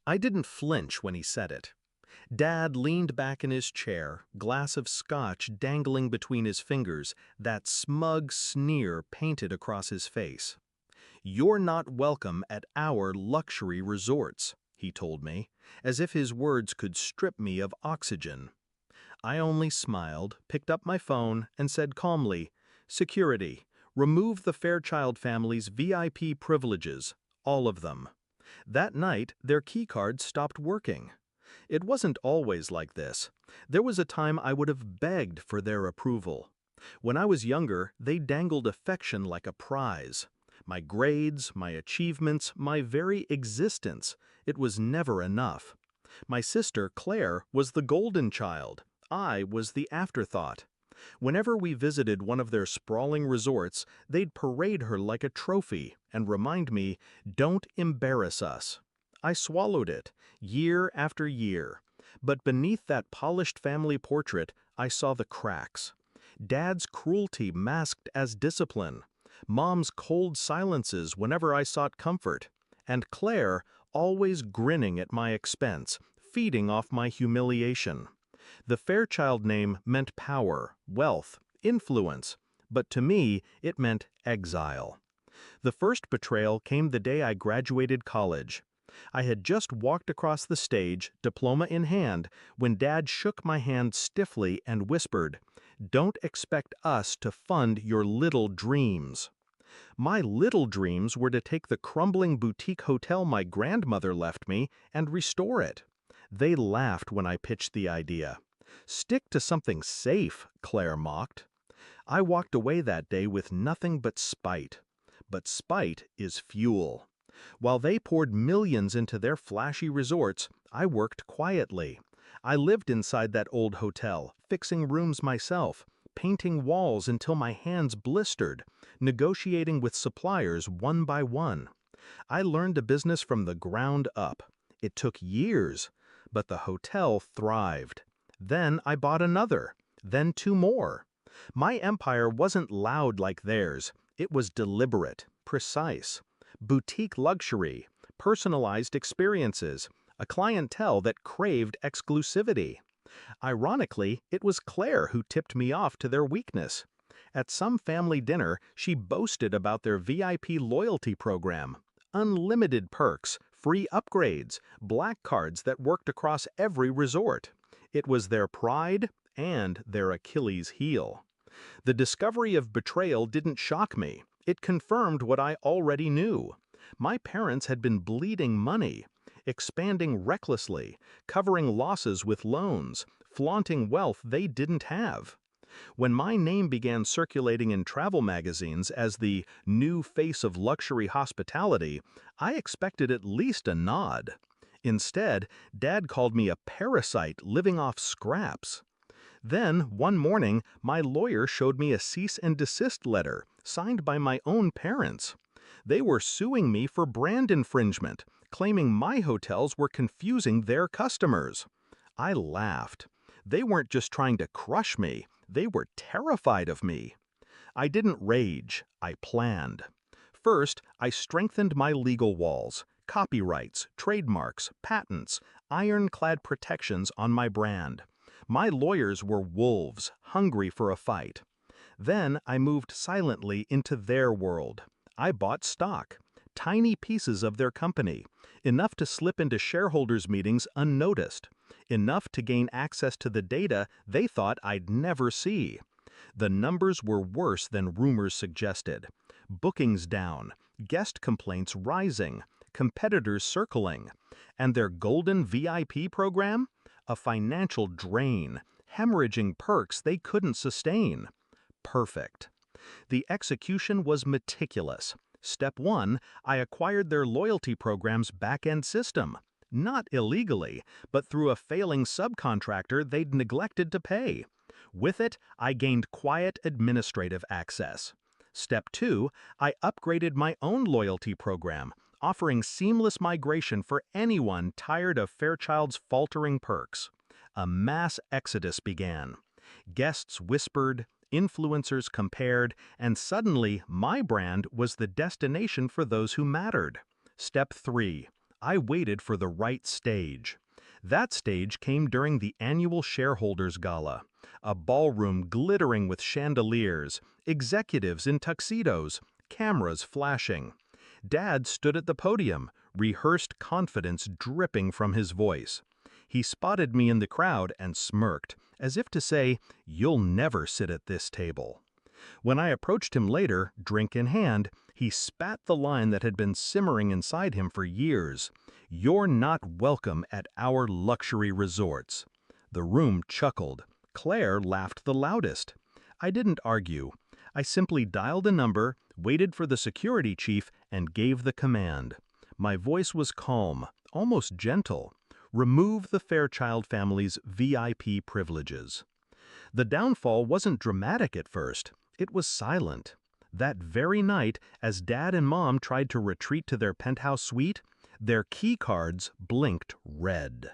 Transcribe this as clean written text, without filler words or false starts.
I didn't flinch when he said it. Dad leaned back in his chair, glass of scotch dangling between his fingers, that smug sneer painted across his face. "You're not welcome at our luxury resorts," he told me, as if his words could strip me of oxygen. I only smiled, picked up my phone, and said calmly, "Security, remove the Fairchild family's VIP privileges, all of them." That night, their keycards stopped working. It wasn't always like this. There was a time I would have begged for their approval. When I was younger, they dangled affection like a prize. My grades, my achievements, my very existence. It was never enough. My sister, Claire, was the golden child. I was the afterthought. Whenever we visited one of their sprawling resorts, they'd parade her like a trophy and remind me, "Don't embarrass us." I swallowed it, year after year. But beneath that polished family portrait, I saw the cracks. Dad's cruelty masked as discipline. Mom's cold silences whenever I sought comfort. And Claire always grinning at my expense, feeding off my humiliation. The Fairchild name meant power, wealth, influence, but to me it meant exile. The first betrayal came the day I graduated college. I had just walked across the stage, diploma in hand, when Dad shook my hand stiffly and whispered, "Don't expect us to fund your little dreams." My little dreams were to take the crumbling boutique hotel my grandmother left me and restore it. They laughed when I pitched the idea. "Stick to something safe," Claire mocked. I walked away that day with nothing but spite. But spite is fuel. While they poured millions into their flashy resorts, I worked quietly. I lived inside that old hotel, fixing rooms myself, painting walls until my hands blistered, negotiating with suppliers one by one. I learned a business from the ground up. It took years, but the hotel thrived. Then I bought another, then two more. My empire wasn't loud like theirs. It was deliberate, precise. Boutique luxury, personalized experiences, a clientele that craved exclusivity. Ironically, it was Claire who tipped me off to their weakness. At some family dinner, she boasted about their VIP loyalty program. Unlimited perks, free upgrades, black cards that worked across every resort. It was their pride and their Achilles heel. The discovery of betrayal didn't shock me. It confirmed what I already knew. My parents had been bleeding money, expanding recklessly, covering losses with loans, flaunting wealth they didn't have. When my name began circulating in travel magazines as the new face of luxury hospitality, I expected at least a nod. Instead, Dad called me a parasite living off scraps. Then, one morning, my lawyer showed me a cease and desist letter signed by my own parents. They were suing me for brand infringement, claiming my hotels were confusing their customers. I laughed. They weren't just trying to crush me, they were terrified of me. I didn't rage, I planned. First, I strengthened my legal walls, copyrights, trademarks, patents, ironclad protections on my brand. My lawyers were wolves, hungry for a fight. Then I moved silently into their world. I bought stock, tiny pieces of their company, enough to slip into shareholders' meetings unnoticed, enough to gain access to the data they thought I'd never see. The numbers were worse than rumors suggested. Bookings down, guest complaints rising, competitors circling, and their golden VIP program? A financial drain, hemorrhaging perks they couldn't sustain. Perfect. The execution was meticulous. Step 1, I acquired their loyalty program's back-end system. Not illegally, but through a failing subcontractor they'd neglected to pay. With it, I gained quiet administrative access. Step 2, I upgraded my own loyalty program, offering seamless migration for anyone tired of Fairchild's faltering perks. A mass exodus began. Guests whispered, influencers compared, and suddenly my brand was the destination for those who mattered. Step 3, I waited for the right stage. That stage came during the annual shareholders gala, a ballroom glittering with chandeliers, executives in tuxedos, cameras flashing. Dad stood at the podium, rehearsed confidence dripping from his voice. He spotted me in the crowd and smirked, as if to say, "You'll never sit at this table." When I approached him later, drink in hand, he spat the line that had been simmering inside him for years. "You're not welcome at our luxury resorts." The room chuckled. Claire laughed the loudest. I didn't argue. I simply dialed a number, waited for the security chief, and gave the command. My voice was calm, almost gentle. Remove the Fairchild family's VIP privileges. The downfall wasn't dramatic at first. It was silent. That very night, as Dad and Mom tried to retreat to their penthouse suite, their key cards blinked red.